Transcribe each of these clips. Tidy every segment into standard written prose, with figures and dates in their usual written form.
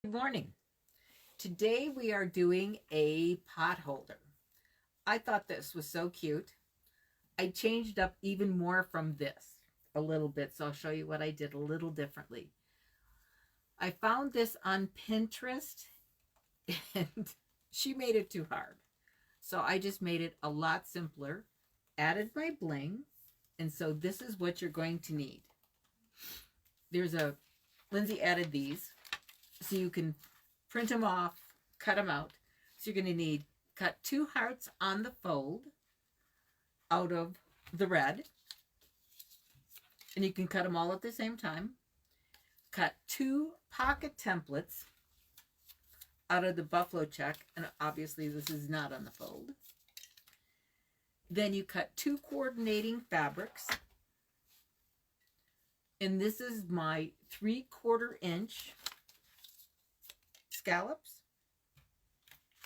Good morning. Today we are doing a pot holder. I thought this was so cute. I changed up even more from this a little bit, so I'll show you what I did a little differently. I found this on Pinterest and she made it too hard. So I just made it a lot simpler, added my bling, and so this is what you're going to need. Lindsay added these so you can print them off, cut them out. So you're going to need cut 2 hearts on the fold out of the red. And you can cut them all at the same time. Cut 2 pocket templates out of the buffalo check. And obviously this is not on the fold. Then you cut 2 coordinating fabrics. And this is my 3/4 inch scallops.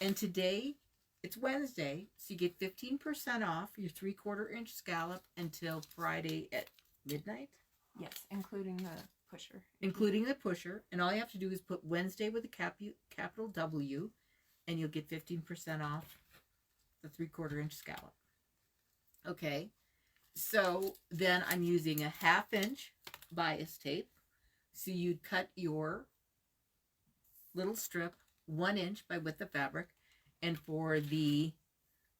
And today, it's Wednesday, so you get 15% off your 3/4 inch scallop until Friday at midnight. Yes, including the pusher. Including the pusher. And all you have to do is put Wednesday with a capital W, and you'll get 15% off the 3/4 inch scallop. Okay, so then I'm using a 1/2 inch bias tape. So you'd cut your little strip 1 inch by width of fabric, and for the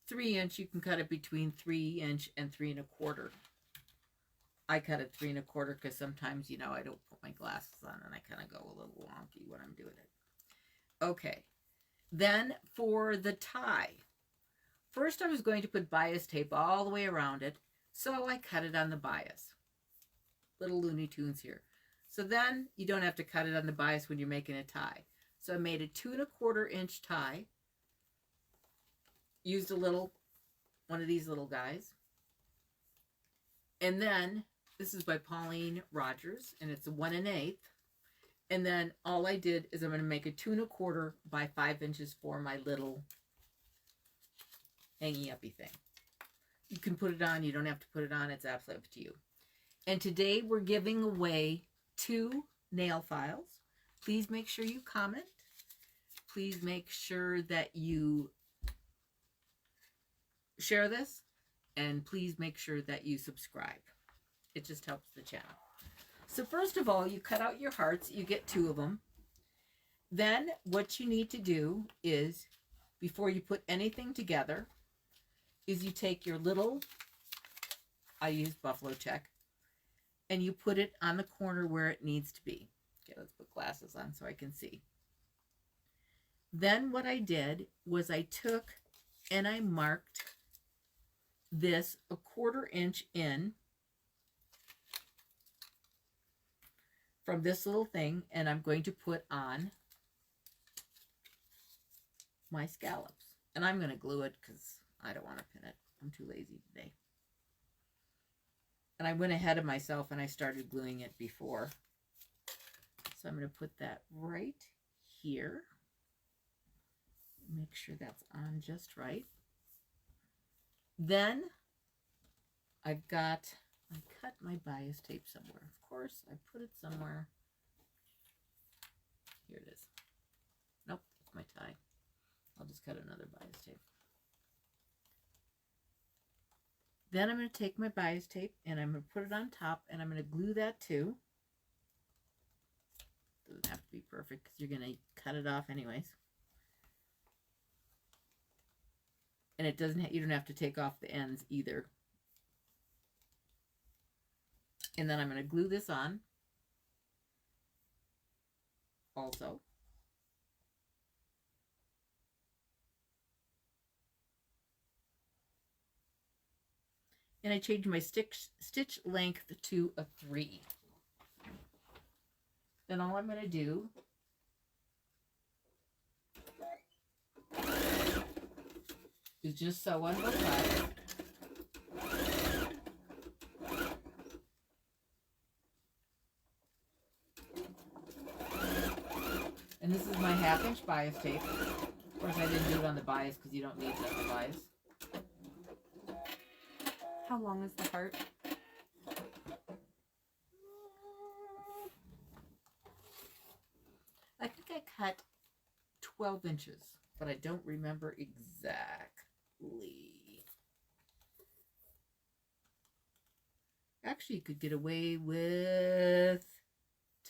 3 inch you can cut it between 3 inch and 3 1/4. I cut it 3 1/4 because sometimes I don't put my glasses on and I kind of go a little wonky when I'm doing it. Okay, then for the tie, first I was going to put bias tape all the way around it, so I cut it on the bias. Little Looney Tunes here. So then you don't have to cut it on the bias when you're making a tie. So I made a 2 1/4 inch tie. Used one of these little guys. And then, this is by Pauline Rogers, and it's a 1 1/8. And then all I did is I'm going to make a 2 1/4 by 5 inches for my little hanging uppy thing. You can put it on, you don't have to put it on, it's absolutely up to you. And today we're giving away 2 nail files. Please make sure you comment. Please make sure that you share this. And please make sure that you subscribe. It just helps the channel. So first of all, you cut out your hearts. You get 2 of them. Then what you need to do is, before you put anything together, is you take your little, I use buffalo check, and you put it on the corner where it needs to be. Okay, let's put glasses on so I can see. Then what I did was I took and I marked this a 1/4 inch in from this little thing, and I'm going to put on my scallops. And I'm going to glue it because I don't want to pin it. I'm too lazy today. And I went ahead of myself and I started gluing it before. So I'm going to put that right here. Make sure that's on just right. Then I cut my bias tape somewhere. Of course, I put it somewhere. Here it is. Nope, that's my tie. I'll just cut another bias tape. Then I'm going to take my bias tape and I'm going to put it on top, and I'm going to glue that too. Doesn't have to be perfect because you're going to cut it off anyways. And you don't have to take off the ends either. And then I'm going to glue this on also. And I changed my stitch length to a 3. Then all I'm going to do is just sew on both sides. And this is my 1/2 inch bias tape. Of course, I didn't do it on the bias because you don't need that on the bias. How long is the heart? cut 12 inches, but I don't remember exactly. Actually, you could get away with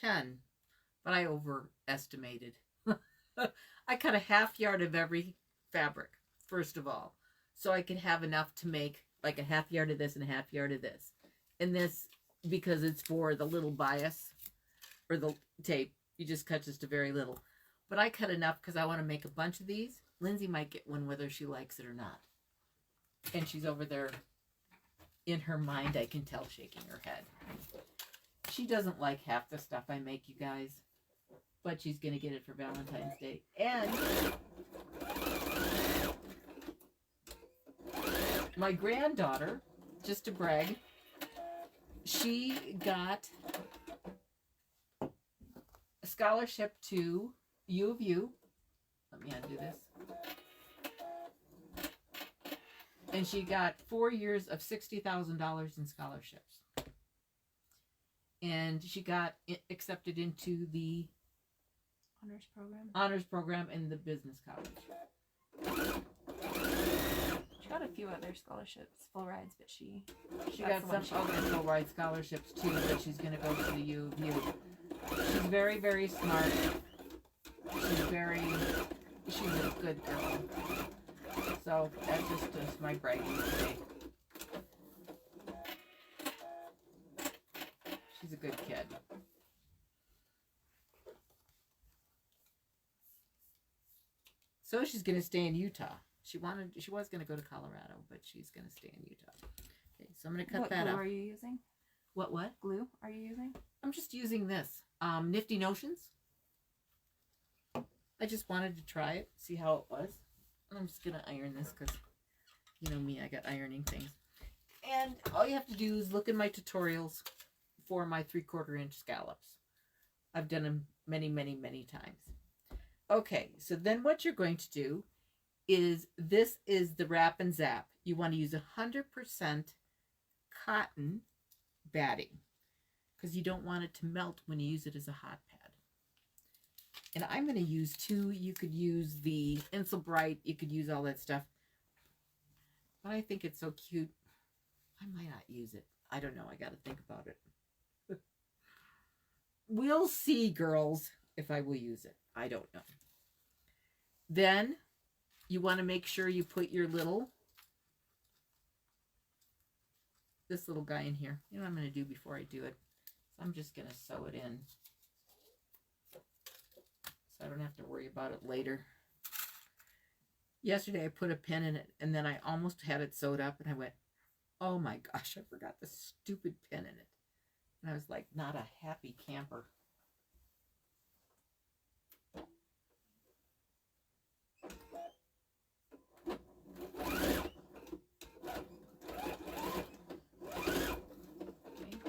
10, but I overestimated. I cut a half yard of every fabric, first of all, so I could have enough to make like a half yard of this and a half yard of this. And this, because it's for the little bias or the tape, you just cut just a very little. But I cut enough because I want to make a bunch of these. Lindsay might get one whether she likes it or not. And she's over there in her mind, I can tell, shaking her head. She doesn't like half the stuff I make, you guys. But she's going to get it for Valentine's Day. And my granddaughter, just to brag, she got a scholarship to U of U. Let me undo this. And she got 4 years of $60,000 in scholarships. And she got accepted into the honors program in the business college. She got a few other scholarships, full rides, but she got some other full ride scholarships too, but she's going to go to the U of U. She's very, very smart. She's a good girl. So that's just my bragging today. She's a good kid. So she's going to stay in Utah. She was going to go to Colorado, but she's going to stay in Utah. Okay, so I'm going to cut that up. What glue are you using? What glue are you using? I'm just using this. Nifty Notions. I just wanted to try it, see how it was. I'm just going to iron this because, you know me, I got ironing things. And all you have to do is look in my tutorials for my 3/4 inch scallops. I've done them many, many, many times. Okay, so then what you're going to do is, this is the Wrap and Zap. You want to use 100% cotton batting because you don't want it to melt when you use it as a hot pad. And I'm going to use two. You could use the Insel Bright. You could use all that stuff. But I think it's so cute. I might not use it. I don't know. I got to think about it. We'll see, girls, if I will use it. I don't know. Then you want to make sure you put your this little guy in here. You know what I'm going to do before I do it? So I'm just going to sew it in. So I don't have to worry about it later. Yesterday I put a pin in it and then I almost had it sewed up and I went, oh my gosh, I forgot the stupid pin in it. And I was like, not a happy camper. Okay,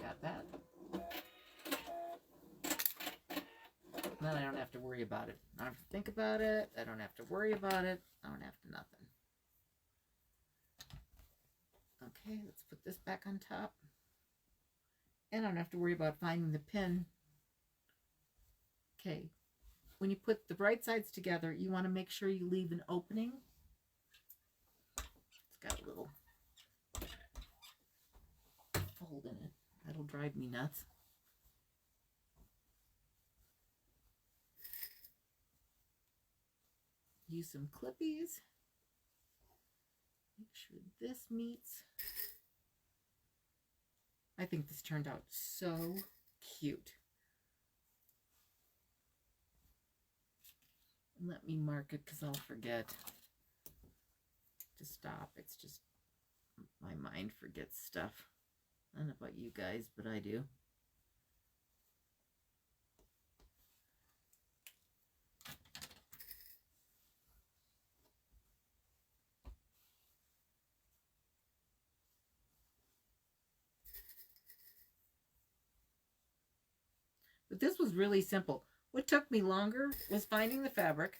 got that. Then I don't have to worry about it. I don't have to think about it. I don't have to worry about it. I don't have to nothing. Okay, let's put this back on top. And I don't have to worry about finding the pin. Okay, when you put the right sides together, you want to make sure you leave an opening. It's got a little fold in it. That'll drive me nuts. Use some clippies. Make sure this meets. I think this turned out so cute. Let me mark it because I'll forget to stop. It's just my mind forgets stuff. I don't know about you guys, but I do. But this was really simple. What took me longer was finding the fabric,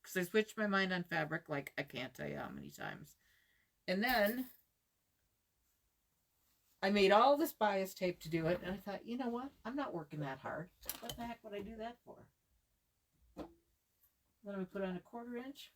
because I switched my mind on fabric like I can't tell you how many times. And then I made all this bias tape to do it, and I thought, you know what? I'm not working that hard. What the heck would I do that for? Then we put on a 1/4 inch.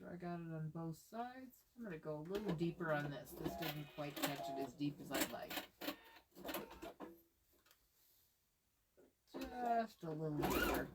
I got it on both sides. I'm going to go a little deeper on this. This didn't quite catch it as deep as I'd like. Just a little deeper.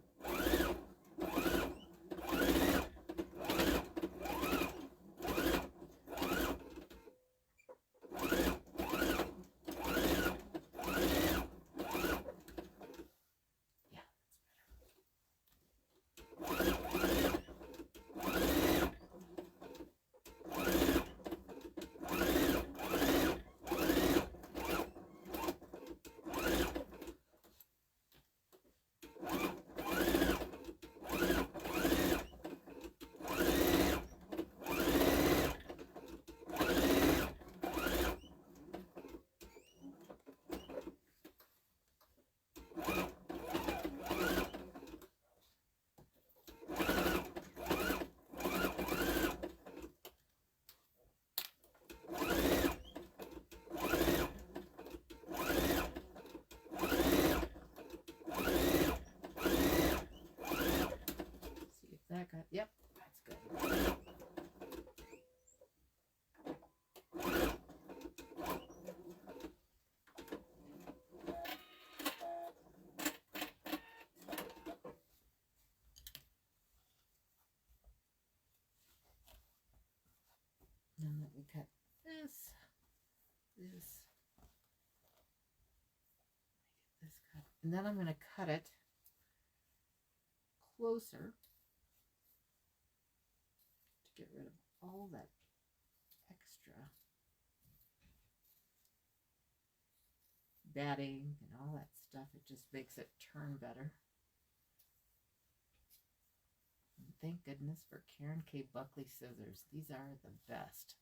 Yep, that's good. Now that we cut this cut, and then I'm going to cut it closer to get rid of all that extra batting and all that stuff. It just makes it turn better. And thank goodness for Karen K. Buckley scissors. These are the best.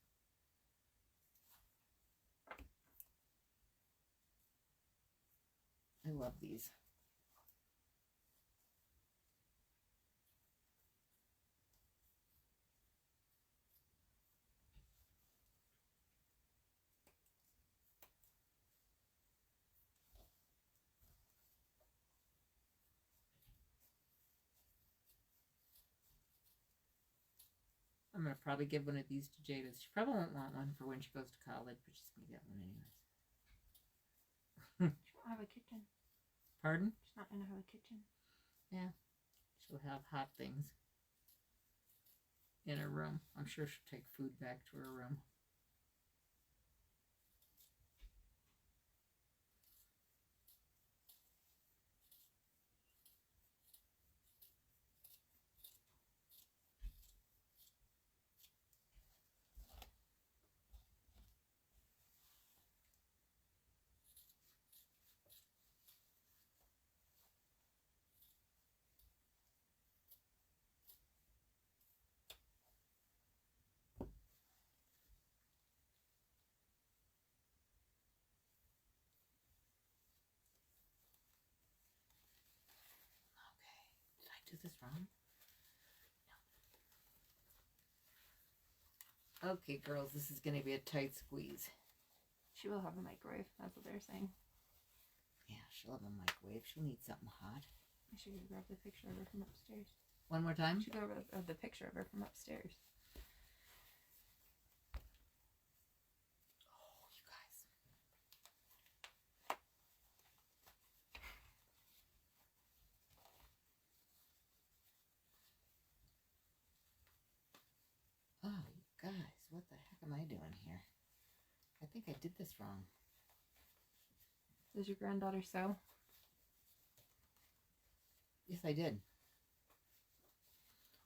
I love these. I'm going to probably give one of these to Jada. She probably won't want one for when she goes to college, but she's going to get one anyways. She won't have a kitchen. Pardon? She's not going to have a kitchen. Yeah. She'll have hot things in her room. I'm sure she'll take food back to her room. Do this wrong? No. Okay, girls, this is going to be a tight squeeze. She will have a microwave. That's what they're saying. Yeah, she'll have a microwave. She'll need something hot. I should go grab the picture of her from upstairs. One more time? I should go grab the picture of her from upstairs. Oh, you guys. Oh, you guys, what the heck am I doing here? I think I did this wrong. Does your granddaughter sew? Yes, I did.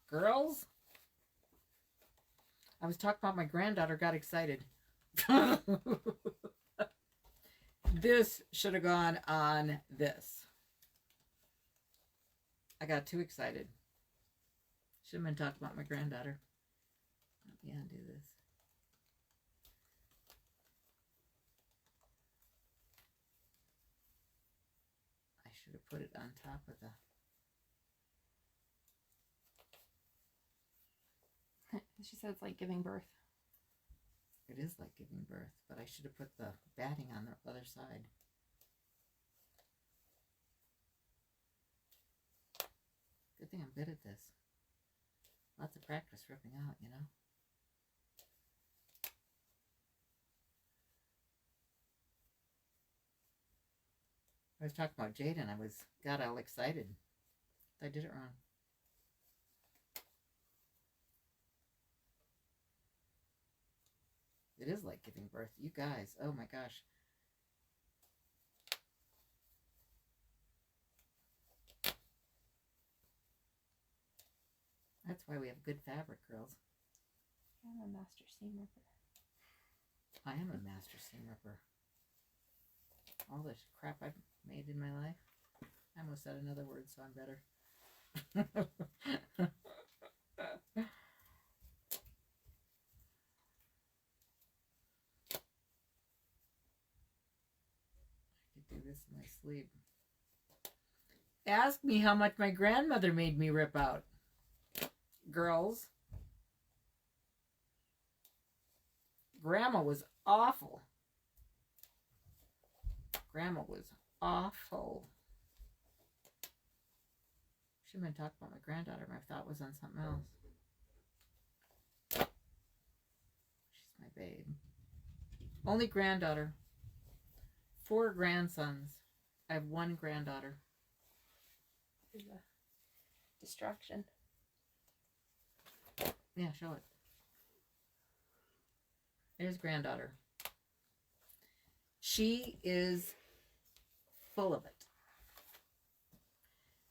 Girls, I was talking about my granddaughter got excited. This should have gone on this. I got too excited. Should have been talking about my granddaughter. Let me undo this. I should have put it on top of the... She said it's like giving birth. It is like giving birth, but I should have put the batting on the other side. Good thing I'm good at this. Lots of practice ripping out, you know? I was talking about Jada and I got all excited. I did it wrong. It is like giving birth. You guys, oh my gosh. That's why we have good fabric, girls. I'm a master seam ripper. I am a master seam ripper. All this crap I've made in my life. I almost said another word, so I'm better. Do this in my sleep. Ask me how much my grandmother made me rip out. Girls. Grandma was awful. Grandma was awful. Should have been talking about my granddaughter. My thought was on something else. She's my babe. Only granddaughter. 4 grandsons. I have 1 granddaughter. There's a distraction. Yeah, show it. There's granddaughter. She is full of it.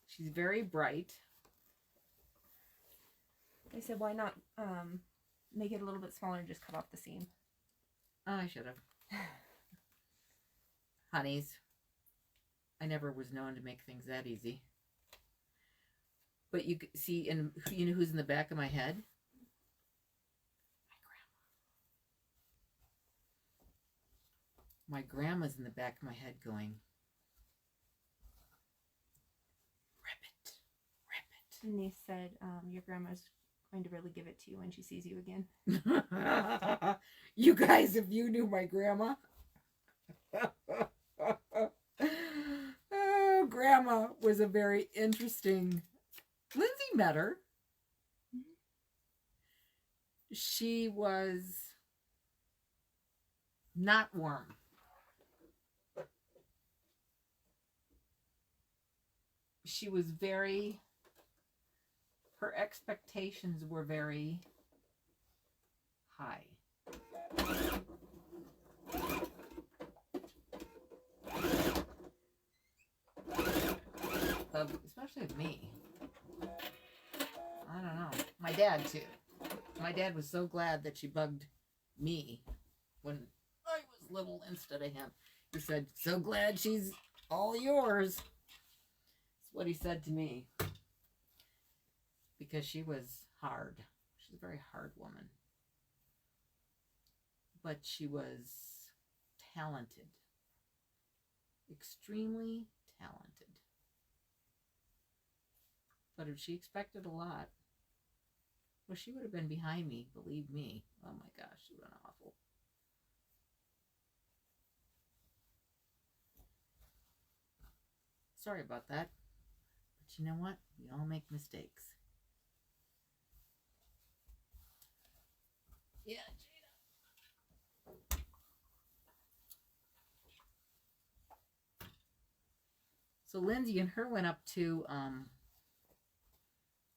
She's very bright. They said, why not make it a little bit smaller and just cut off the seam? Oh, I should have. Honeys, I never was known to make things that easy. But you see, and you know who's in the back of my head? My grandma's in the back of my head going, rip it, rip it. And they said, your grandma's going to really give it to you when she sees you again. You guys, if you knew my grandma. Oh, grandma was a very interesting... Lindsay met her. Mm-hmm. She was not warm. She was very... Her expectations were very high. Especially of me. I don't know. My dad, too. My dad was so glad that she bugged me when I was little instead of him. He said, so glad she's all yours. That's what he said to me. Because she was hard. She's a very hard woman. But she was talented. Extremely talented. But if she expected a lot, well, she would have been behind me, believe me. Oh my gosh, she would have been awful. Sorry about that. But you know what? We all make mistakes. Yeah, Jada. So Lindsay and her went up to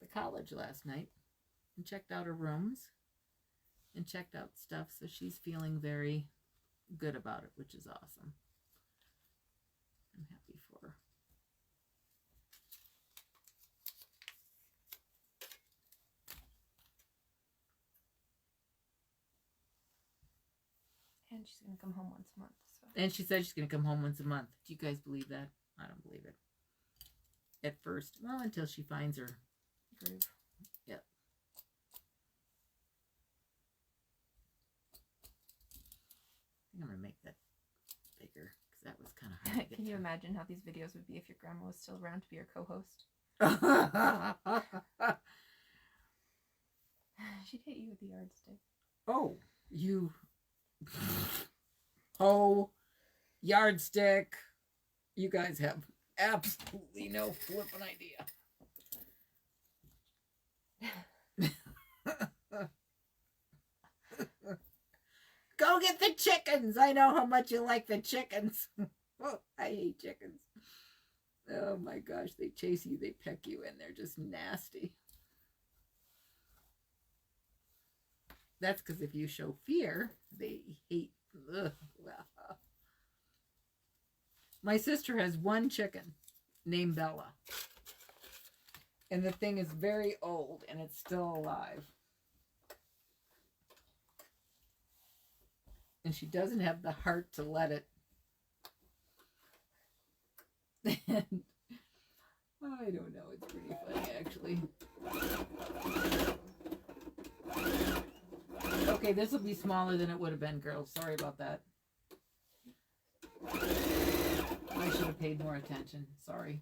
the college last night and checked out her rooms and checked out stuff, so she's feeling very good about it, which is awesome. I'm happy for her. And she's gonna come home once a month. So. And she said she's going to come home once a month. Do you guys believe that? I don't believe it. At first. Well, until she finds her groove. Yep. I think I'm going to make that bigger because that was kind of hard to get Can you through. imagine how these videos would be if your grandma was still around to be your co-host? She'd hit you with the yardstick. Oh, you. Oh, yardstick. You guys have absolutely no flippin' idea. Go get the chickens. I know how much you like the chickens. Oh, I hate chickens. Oh my gosh, they chase you, they peck you, and they're just nasty. That's because if you show fear, they hate. Ugh. My sister has one chicken named Bella. And the thing is very old and it's still alive. And she doesn't have the heart to let it. And I don't know, it's pretty funny actually. Okay, this will be smaller than it would have been, girls. Sorry about that. I should have paid more attention. Sorry.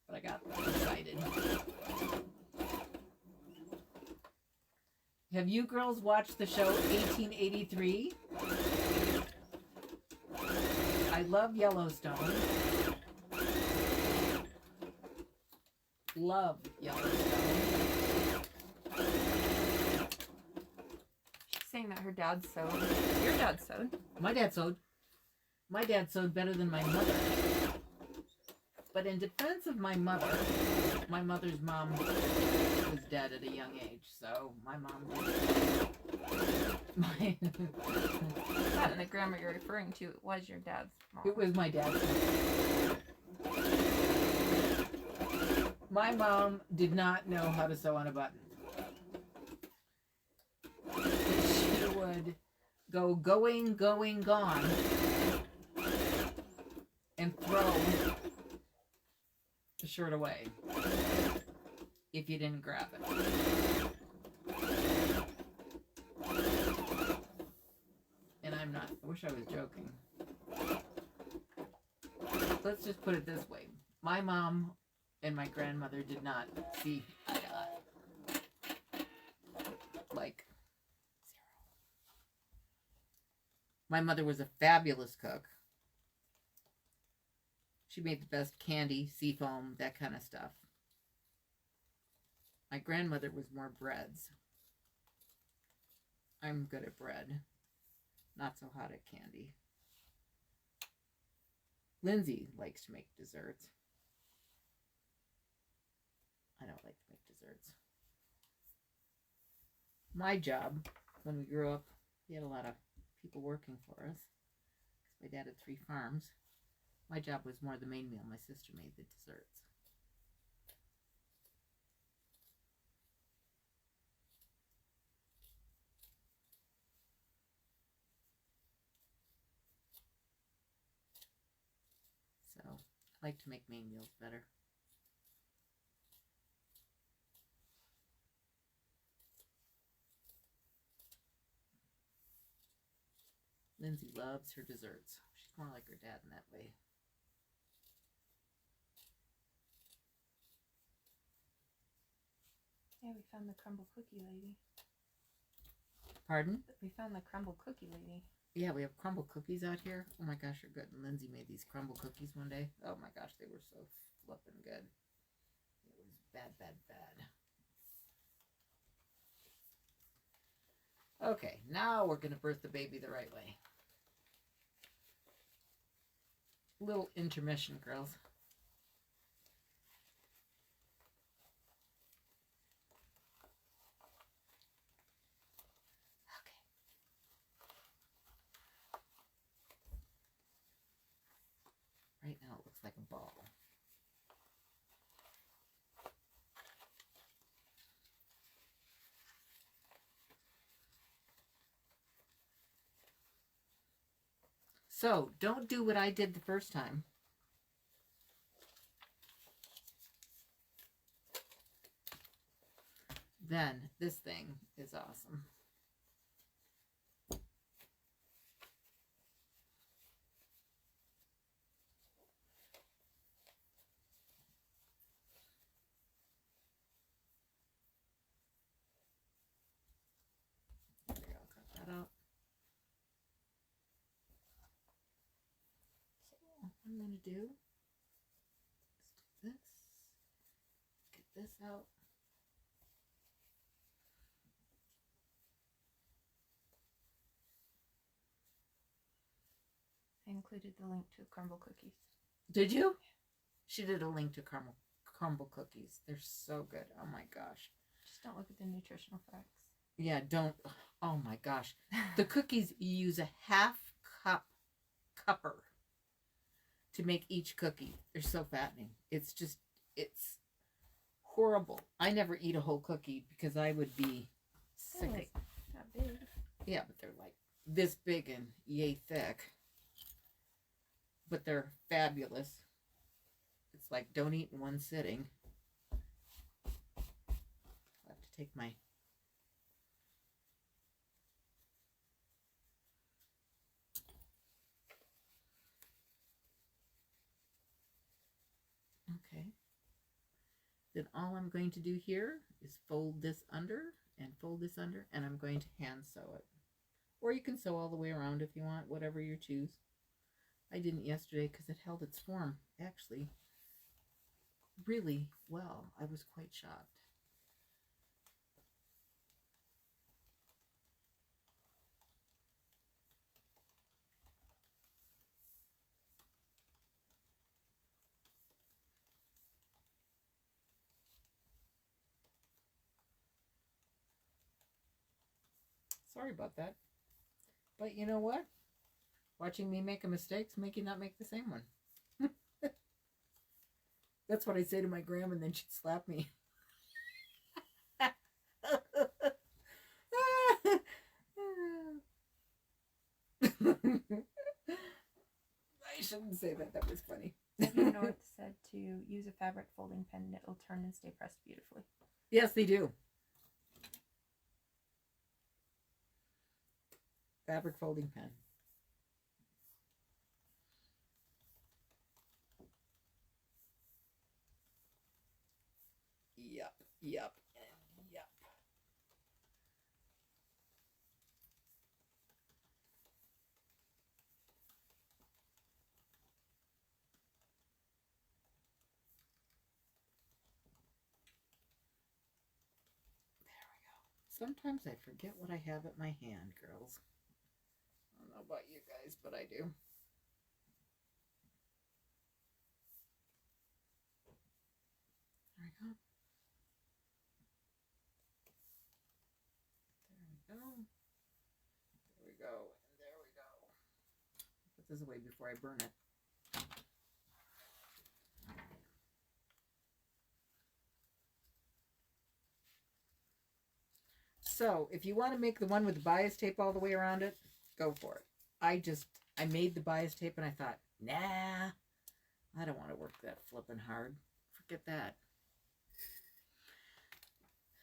But I got excited. Have you girls watched the show 1883? I love Yellowstone. Love Yellowstone. She's saying that her dad sewed. Your dad sewed. My dad sewed. My dad sewed better than my mother. But in defense of my mother's mom was dead at a young age, so my mom did. That and the grandma you're referring to was your dad's mom. It was my dad's mom. My mom did not know how to sew on a button. She would go going, gone, and throw the shirt away if you didn't grab it. And I'm not, I wish I was joking. Let's just put it this way. My mom and my grandmother did not see eye to eye. Like, zero. My mother was a fabulous cook. She made the best candy, seafoam, that kind of stuff. My grandmother was more breads. I'm good at bread. Not so hot at candy. Lindsay likes to make desserts. I don't like to make desserts. My job, when we grew up, we had a lot of people working for us. My dad had 3 farms. My job was more the main meal. My sister made the desserts. So, I like to make main meals better. Lindsay loves her desserts. She's more like her dad in that way. Yeah, we found the crumble cookie lady. Pardon? We found the crumble cookie lady. Yeah, we have crumble cookies out here. Oh my gosh, they're good. And Lindsay made these crumble cookies one day. Oh my gosh, they were so flippin' good. It was bad, bad, bad. Okay, now we're going to birth the baby the right way. Little intermission, girls. Right now it looks like a ball. So don't do what I did the first time. Then this thing is awesome. There we go, cut that out. So what I'm going to do is do this, get this out. I included the link to crumble cookies. Did you? She did a link to crumble cookies. They're so good. Oh my gosh. Just don't look at the nutritional facts. Yeah, don't. Oh my gosh. The cookies, you use a half cupper to make each cookie. They're so fattening. It's horrible. I never eat a whole cookie because I would be sick. Like not big. Yeah, but they're like this big and yay thick. But they're fabulous. It's like don't eat in one sitting. I have to take my okay. Then all I'm going to do here is fold this under and fold this under, and I'm going to hand sew it. Or you can sew all the way around if you want, whatever you choose. I didn't yesterday because it held its form, actually, really well. I was quite shocked. Sorry about that. But you know what? Watching me make a mistake to make you not make the same one. That's what I say to my grandma, and then she'd slap me. I shouldn't say that. That was funny. Debbie North said to use a fabric folding pen and it'll turn and stay pressed beautifully. Yes, they do. Fabric folding pen. Yep, yep, and yep. There we go. Sometimes I forget what I have at my hand, girls. I don't know about you guys, but I do. There we go. There we go. And there we go. Put this away before I burn it. So, if you want to make the one with the bias tape all the way around it, go for it. I made the bias tape and I thought, nah, I don't want to work that flipping hard. Forget that.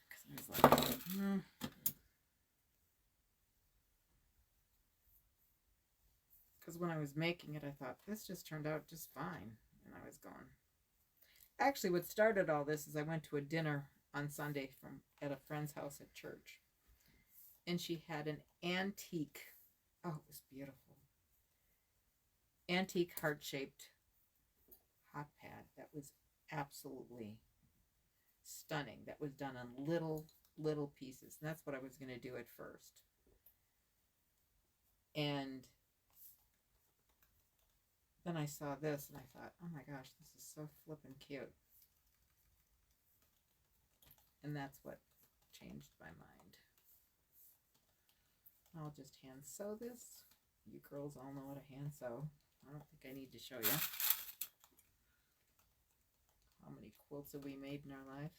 Because I was like, Because when I was making it, I thought, this just turned out just fine. And I was going. Actually, what started all this is I went to a dinner on Sunday at a friend's house at church. And she had an antique, oh, it was beautiful, antique heart-shaped hot pad that was absolutely stunning. That was done on little pieces. And that's what I was going to do at first. And then I saw this and I thought, oh my gosh, this is so flippin' cute. And that's what changed my mind. I'll just hand sew this. You girls all know how to hand sew. I don't think I need to show you. How many quilts have we made in our life?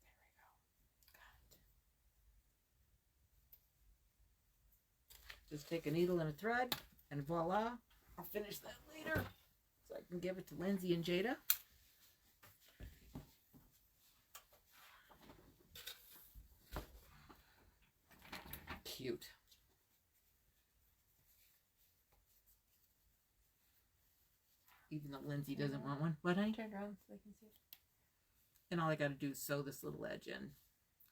There we go. God, Just take a needle and a thread, and voila. I'll finish that later so I can give it to Lindsay and Jada. Cute. Even though Lindsay doesn't want one. What, honey? Turn around so they can see it. And all I gotta do is sew this little edge in.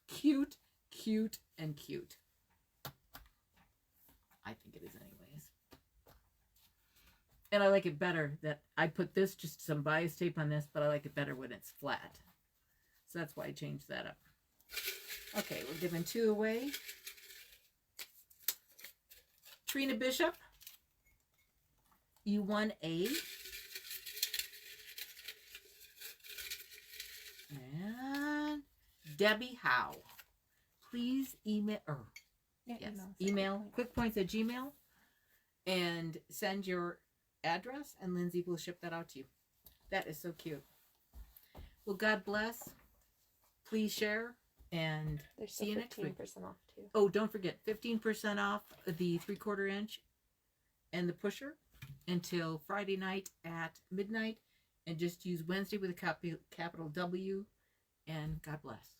Cute, cute, and cute. I think it is anyways. And I like it better that I put this, just some bias tape on this, but I like it better when it's flat. So that's why I changed that up. Okay, we're giving 2 away. Trina Bishop, you won a and Debbie Howe. Please email email quickpoints@gmail and send your address, and Lindsay will ship that out to you. That is so cute. Well, God bless. Please share, and There's see you next week. 15% off too. Oh, don't forget, 15% off the 3/4 inch and the pusher until Friday night at midnight. And just use Wednesday with a capital W. And God bless.